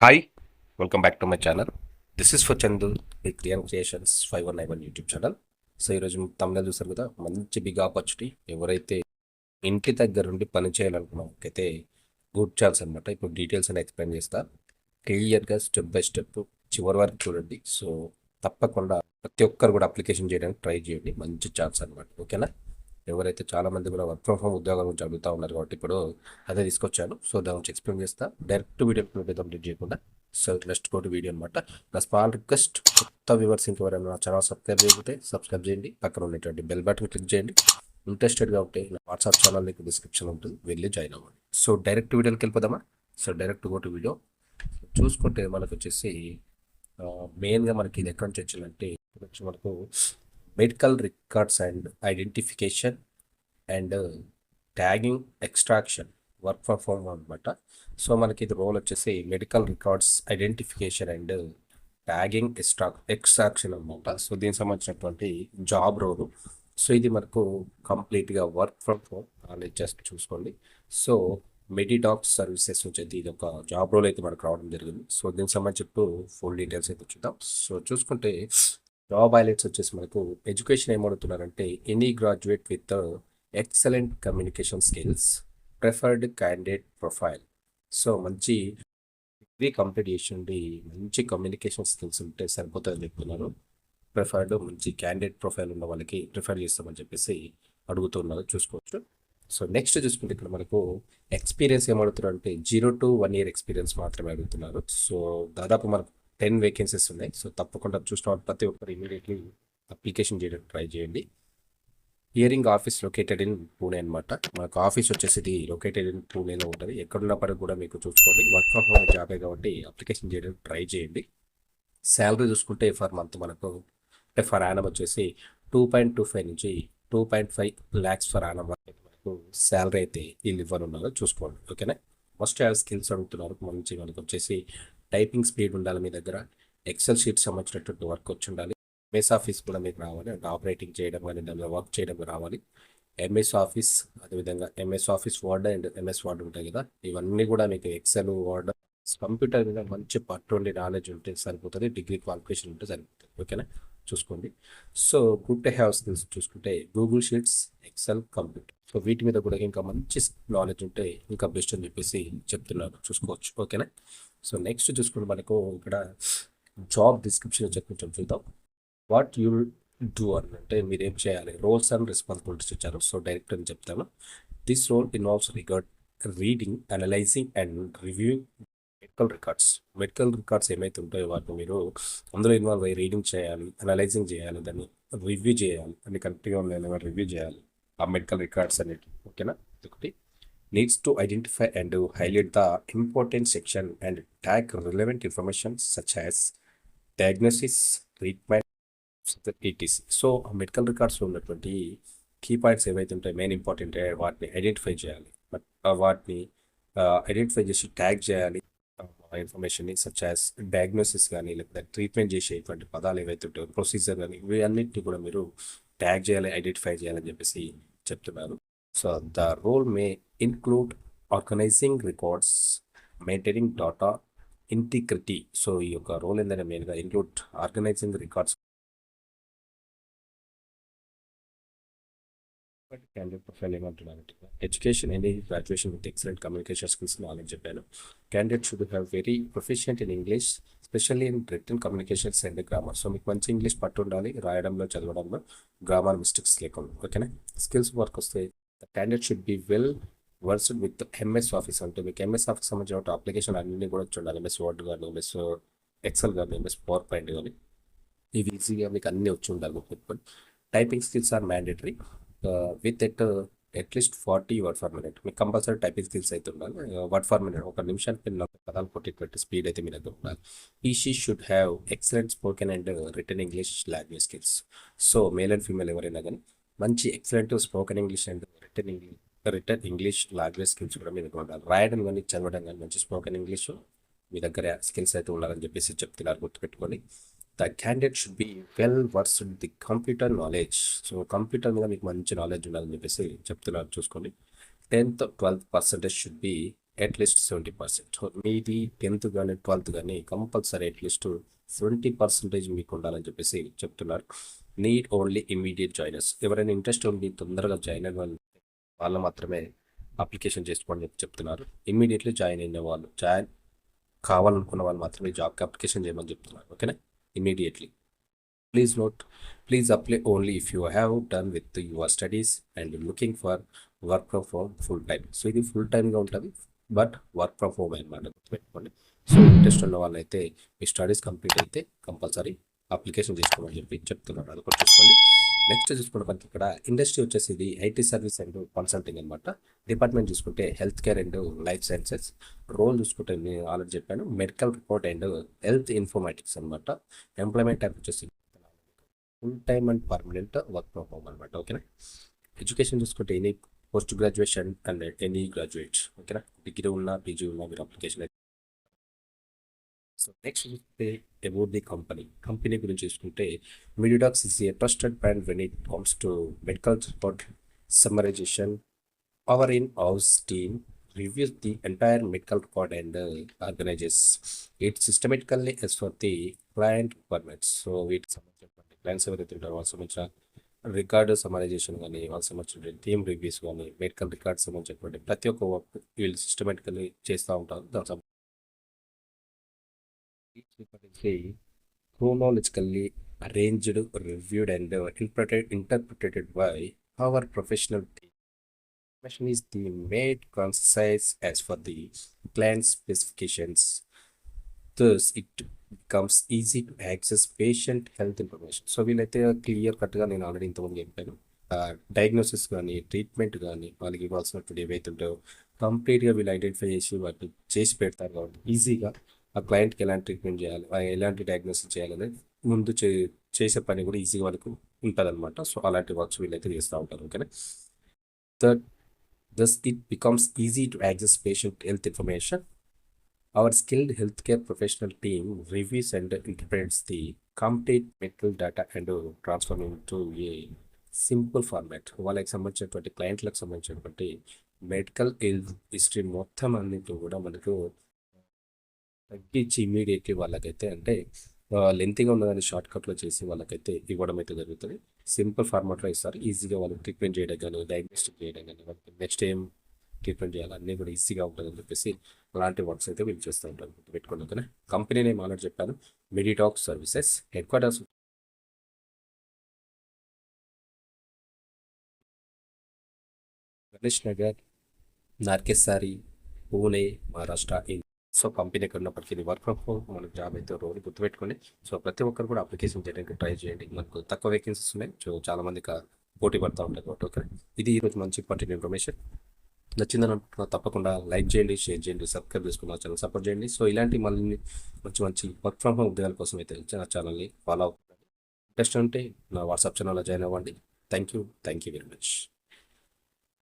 Hi welcome back to my channel. This is for Chandu the క్రియాన్ creations 5191 YouTube channel. So ఈరోజు తమిళ చూసారు కదా, మంచి బిగ్ ఆపర్చునిటీ. ఎవరైతే ఇంటి దగ్గర ఉండి పని చేయాలనుకున్న వాళ్ళకైతే గుడ్ ఛాన్స్ అనమాట. ఇప్పుడు డీటెయిల్స్ అని ఎక్స్ప్లెయిన్ చేస్తా క్లియర్గా స్టెప్ బై స్టెప్ చివరి వరకు చూడండి. సో తప్పకుండా ప్రతి ఒక్కరు కూడా అప్లికేషన్ చేయడానికి ట్రై చేయండి. మంచి ఛాన్స్ అనమాట. ఓకేనా? ఎవరైతే చాలా మంది కూడా వర్క్ ఫ్రమ్ హోమ్ ఉద్యోగాల గురించి అడుగుతూ ఉన్నారు కాబట్టి ఇప్పుడు అదే తీసుకొచ్చాను. సో దాని గురించి ఎక్స్ప్లెయిన్ చేస్తా. డైరెక్ట్ వీడియో కంప్లీట్ చేయకుండా సో నెక్స్ట్ కోటి వీడియో అనమాట. నా స్మాల్ రిక్వెస్ట్, కొత్త వ్యూవర్స్ ఇంకెవరైనా నా ఛానల్ సబ్స్క్రైబ్ చేయకపోతే సబ్స్క్రైబ్ చేయండి. పక్కన ఉన్నటువంటి బెల్ బటన్ క్లిక్ చేయండి. ఇంట్రెస్టెడ్గా ఉంటే నా వాట్సాప్ ఛానల్ మీకు డిస్క్రిప్షన్ ఉంటుంది, వెళ్ళి జాయిన్ అవ్వండి. సో డైరెక్ట్ వీడియోకి వెళ్ళిపోదామా? సో డైరెక్ట్ కోటి వీడియో చూసుకుంటే మనకు వచ్చేసి మెయిన్గా మనకి ఇది ఎక్కడి నుంచి వచ్చిందంటే మనకు medical records and identification and tagging extraction work from home అనమాట. సో మనకి ఇది రోల్ వచ్చేసి medical records identification and tagging extraction అనమాట. సో దీనికి సంబంధించినటువంటి జాబ్ రోల్. సో ఇది మనకు కంప్లీట్గా వర్క్ ఫ్రమ్ హోమ్ అనేది జస్ట్ చూసుకోండి. సో మెడిడాక్స్ సర్వీసెస్ నుంచి అయితే ఇది ఒక జాబ్ రోల్ అయితే మనకు రావడం జరిగింది. సో దీనికి సంబంధించి ఫుల్ డీటెయిల్స్ అయితే చూద్దాం. సో చూసుకుంటే జాబ్ హైలైట్స్ వచ్చేసి మనకు ఎడ్యుకేషన్ ఏమడుగుతున్నారంటే any graduate with excellent communication skills, preferred candidate profile. So మంచి డిగ్రీ కంప్లీట్ చేసి ఉండి మంచి కమ్యూనికేషన్ స్కిల్స్ ఉంటే సరిపోతుందని చెప్తున్నారు. ప్రిఫర్డ్ మంచి క్యాండిడేట్ ప్రొఫైల్ ఉన్న వాళ్ళకి ప్రిఫర్ చేస్తామని చెప్పేసి అడుగుతున్నారు, చూసుకోవచ్చు. సో నెక్స్ట్ చూసుకుంటే ఇక్కడ మనకు ఎక్స్పీరియన్స్ ఏమడుగుతున్నారు అంటే 0 to 1 year ఎక్స్పీరియన్స్ మాత్రమే అడుగుతున్నారు. సో దాదాపు మనకు 10 వేకెన్సీస్ ఉన్నాయి. సో తప్పకుండా చూసిన ప్రతి ఒక్కరు ఇమీడియట్లీ అప్లికేషన్ చేయడానికి ట్రై చేయండి. Hearing office located in Pune అనమాట. మనకు ఆఫీస్ వచ్చేసి లొకేటెడ్ ఇన్ పూణేలో ఉంటుంది. ఎక్కడున్నప్పటికి కూడా మీకు చూసుకోండి, వర్క్ ఫ్రమ్ హోమ్ జాబే కాబట్టి అప్లికేషన్ చేయడానికి ట్రై చేయండి. శాలరీ చూసుకుంటే ఫర్ మంత్ మనకు అంటే ఫర్ యానం వచ్చేసి 2.25 నుంచి 2.5 lakhs ఫర్ యానం మనకు శాలరీ అయితే వీళ్ళు ఇవ్వనున్నారు, చూసుకోండి. ఓకేనా? మస్ట్ హ్యావ్ స్కిల్స్ అడుగుతున్నారు. మంచి మనకు వచ్చేసి టైపింగ్ స్పీడ్ ఉండాలి మీ దగ్గర, ఎక్సెల్ షీట్ సంబంధించినటువంటి వర్క్ వచ్చి ఉండాలి, ఎంఎస్ ఆఫీస్ కూడా మీకు రావాలి, అంటే ఆపరేటింగ్ చేయడం కానీ దానిలో వర్క్ చేయడం రావాలి. ఎంఎస్ ఆఫీస్, అదేవిధంగా MS office word and MS word ఉంటాయి కదా, ఇవన్నీ కూడా మీకు ఎక్సెల్ వర్డ్ కంప్యూటర్ మీద మంచి పట్టు ఉండి నాలెడ్జ్ ఉంటే సరిపోతుంది, డిగ్రీ క్వాలిఫికేషన్ ఉంటే సరిపోతుంది. ఓకేనా? చూసుకోండి. So good to have skills చూసుకుంటే Google Sheets, Excel, computer. So వీటి మీద కూడా ఇంకా మంచి నాలెడ్జ్ ఉంటే ఇంకా బెస్ట్ అని చెప్పేసి చెప్తున్నారు, చూసుకోవచ్చు. ఓకేనా? సో నెక్స్ట్ చూసుకుంటే మనకు ఇక్కడ జాబ్ డిస్క్రిప్షన్ కొంచెం చూద్దాం. వాట్ యూ డూ అని అంటే మీరు ఏం చేయాలి, రోల్స్ అండ్ రెస్పాన్సిబిలిటీస్ ఇచ్చారు. సో డైరెక్ట్ అని చెప్తాను. This role involves reading, analysing and review medical records ఏమైతే ఉంటాయో వాటిని మీరు అందులో ఇన్వాల్వ్ అయ్యి రీడింగ్ చేయాలి, అనలైజింగ్ చేయాలి, దాన్ని రివ్యూ చేయాలి, అన్ని కరెక్ట్గా ఉన్నాయని రివ్యూ చేయాలి ఆ మెడికల్ రికార్డ్స్ అనేవి. ఓకేనా? ఒకటి needs to identify and highlight the important section and tag relevant information such as diagnosis, treatment, etc. So ఆ మెడికల్ రికార్డ్స్లో ఉన్నటువంటి కీ పాయింట్స్ ఏవైతే ఉంటాయో మెయిన్ ఇంపార్టెంట్ వాటిని ఐడెంటిఫై చేయాలి. బట్ వాటిని ఐడెంటిఫై చేసి ట్యాగ్ చేయాలి ఇన్ఫర్మేషన్ని, సచ్ యాజ్ డయాగ్నోసిస్ కానీ లేకపోతే ట్రీట్మెంట్ చేసేటువంటి పదాలు ఏవైతే ఉంటాయో ప్రొసీజర్ కానీ ఇవి అన్నింటినీ కూడా మీరు ట్యాగ్ చేయాలి, ఐడెంటిఫై చేయాలని చెప్పేసి చెప్తున్నారు. So the role may include organizing records, maintaining data integrity. So ఈ యొక్క రోల్ ఏంటంటే మెయిన్గా include organizing records. Candidate profile ఏమంటున్నారంటే education any graduation with excellent communication skills knowledge చెప్పాను. Candidate should have very proficient in English, specially in return communications and grammar. So మీకు మంచి English పట్టు ఉండాలి, రాయడంలో చదవడంలో గ్రామర్ మిస్టేక్స్ లేకుండా. ఓకేనా? స్కిల్స్ వర్క్ వస్తే the candidate should be well versed with MS Office. అంటే మీకు ఎంఎస్ ఆఫీస్ సంబంధించిన అప్లికేషన్ అన్ని కూడా చూడాలి, ఎంఎస్ వర్డ్ కానీ, ఎంఎస్ ఎక్సెల్ కానీ, ఎంఎస్ పవర్ పాయింట్ కానీ, ఇవి ఈజీగా మీకు అన్నీ వచ్చి ఉండాలి గుర్తుపెట్టుకోండి. Typing skills are mandatory with at least 40 word per minute. మీకు కంపల్సరీ టైపింగ్ స్కిల్స్ అయితే ఉండాలి. వర్డ్ ఫర్ మినిట్ ఒక నిమిషానికి 40 పదాలు కొట్టేటువంటి స్పీడ్ అయితే మీ దగ్గర ఉండాలి. She should have excellent spoken and return English language skills. So male and female ఎవరైనా కానీ మంచి excellent spoken English and return English language skills కూడా మీ దగ్గర ఉండాలి. రాయడం కానీ చదవడం కానీ మంచి స్పోకెన్ ఇంగ్లీష్ మీ దగ్గర స్కిల్స్ అయితే ఉండాలని చెప్పేసి చెప్తున్నారు, గుర్తుపెట్టుకొని. The candidate should be well versed the computer knowledge. So computer మీద మీకు మంచి నాలెడ్జ్ ఉండాలని చెప్పేసి చెప్తున్నారు, చూసుకోండి. 10th, 12th percentage should be at least 70%. మీది 10th కానీ 12th కానీ కంపల్సరీ అట్లీస్ట్ 70% మీకు ఉండాలని చెప్పేసి చెప్తున్నారు. Need only immediate joiners. ఎవరైనా ఇంట్రెస్ట్ ఉండి తొందరగా జాయిన్ అయిన వాళ్ళు మాత్రమే అప్లికేషన్ చేసుకోండి చెప్పి చెప్తున్నారు. ఇమ్మీడియట్లీ జాయిన్ అయిన వాళ్ళు, జాయిన్ కావాలనుకున్న వాళ్ళు మాత్రమే జాబ్కి అప్లికేషన్ చేయమని చెప్తున్నారు. ఓకేనా, immediately. Please note, please apply only if you have done with your studies and looking for work from home full time. So ఇది ఫుల్ టైమ్గా ఉంటుంది, బట్ వర్క్ ఫ్రమ్ హోమ్ అనమాట, గుర్తుపెట్టుకోండి. సో ఇంట్రెస్ట్ ఉన్న వాళ్ళైతే మీ స్టడీస్ కంప్లీట్ అయితే compulsory application చేసుకోమని చెప్పి చెప్తున్నారు. అది కూడా చూసుకోండి. నెక్స్ట్ చూసుకుంటే మనకి ఇక్కడ ఇండస్ట్రీ వచ్చేసి ఇది ఐటీ సర్వీస్ అండ్ కన్సల్టింగ్ అనమాట. డిపార్ట్మెంట్ చూసుకుంటే health care and life sciences. Role చూసుకుంటే నేను ఆల్రెడీ చెప్పాను, medical report and health informatics అనమాట. ఎంప్లాయ్మెంట్ టైప్ వచ్చేసి full time and permanent work from home అనమాట. ఓకేనా. ఎడ్యుకేషన్ చూసుకుంటే any post graduation and any graduate. ఓకేనా, డిగ్రీ ఉన్నా పీజీ ఉన్నా మీరు అప్లికేషన్ అయితే. సో నెక్స్ట్ చూస్తే అబౌట్ ది కంపెనీ గురించి చూసుకుంటే Mediadox is a trusted brand when it comes to medical report summarisation. Our in house team reviews the entire medical record and organizes it systematically as for the client requirements. So వీటికి సంబంధించినటువంటి clients ఎవరైతే ఉంటారో వాళ్ళకి సంబంధించిన record summarisation కానీ, వాళ్ళకి సంబంధించిన team reviews కానీ, మెడికల్ రికార్డ్స్ సంబంధించినటువంటి ప్రతి ఒక్క వర్క్ వీళ్ళు సిస్టమేటికల్లీ చేస్తూ ఉంటారు. దానికి chronologically arranged, reviewed, and interpreted by our professional team. Information is the made concise as for the client specifications. Thus, it becomes easy to access patient health information. So వీళ్ళైతే clear కట్గా నేను already ఇంతకుముందు చెప్పాను, diagnosis కానీ, treatment కానీ, వాళ్ళకి ఇవ్వాల్సినటువంటి ఏవైతే ఉంటాయో కంప్లీట్గా వీళ్ళు ఐడెంటిఫై చేసి వాటిని చేసి పెడతారు. కాబట్టి ఈజీగా ఆ క్లయింట్కి ఎలాంటి ట్రీట్మెంట్ చేయాలి, ఎలాంటి డయాగ్నోసిస్ చేయాలనేది ముందు చేసే పని కూడా ఈజీగా వాళ్ళకు ఉంటుంది అనమాట. సో అలాంటి వర్క్స్ వీళ్ళైతే చేస్తూ ఉంటారు. ఓకేనా. Thus, it becomes easy to access patient health information. Our skilled healthcare professional team reviews and interprets the complete medical data and transform into a simple format. వాళ్ళకి సంబంధించినటువంటి క్లయింట్లకు సంబంధించినటువంటి మెడికల్ హిస్టరీ మొత్తం అన్నింటినీ కూడా మనకు తగ్గించి ఇమీడియట్లీ వాళ్ళకైతే, అంటే లెంతీగా ఉన్నదాన్ని షార్ట్కట్లో చేసి వాళ్ళకైతే ఇవ్వడం అయితే జరుగుతుంది. సింపుల్ ఫార్మాట్లో ఇస్తారు. ఈజీగా వాళ్ళకి ట్రీట్మెంట్ చేయడం కానీ, డయాగ్నోస్టిక్ చేయడం కానీ, వాళ్ళకి నెక్స్ట్ ఏం ట్రీట్మెంట్ చేయాలి అన్నీ కూడా ఈజీగా ఉంటుందని చెప్పేసి అలాంటి వర్క్స్ అయితే వీళ్ళు చేస్తూ ఉంటారు. పెట్టుకోండి. ఓకేనా. కంపెనీ నేమ్ ఆల్రెడీ చెప్పాను, Meditax services. Head quarters Ganesh Nagar, నార్కెసారి, పూణే, మహారాష్ట్ర. సో కంపెనీ ఎక్కడ ఉన్నప్పటికీ ఇది వర్క్ ఫ్రమ్ హోమ్ మనకు జాబ్ అయితే రోజు గుర్తుపెట్టుకోండి. సో ప్రతి ఒక్కరు కూడా అప్లికేషన్ చేయడానికి ట్రై చేయండి. మనకు తక్కువ వేకెన్సీస్ ఉన్నాయి. సో చాలా మంది పోటీ పడుతూ ఉంటారు కాబట్టి. ఓకే, ఇది ఈరోజు మంచి ఇంపార్టెంట్ ఇన్ఫర్మేషన్. నచ్చిందని అనుకుంటున్నా, తప్పకుండా లైక్ చేయండి, షేర్ చేయండి, సబ్స్క్రైబ్ చేసుకున్న ఛానల్ సపోర్ట్ చేయండి. సో ఇలాంటి మళ్ళీ మంచి మంచి వర్క్ ఫ్రమ్ హోమ్ ఉద్యోగాల కోసం అయితే నా ఛానల్ని ఫాలో అవుతుంది. ఇంట్రెస్ట్ ఉంటే నా వాట్సాప్ ఛానల్లో జాయిన్ అవ్వండి. Thank you very much.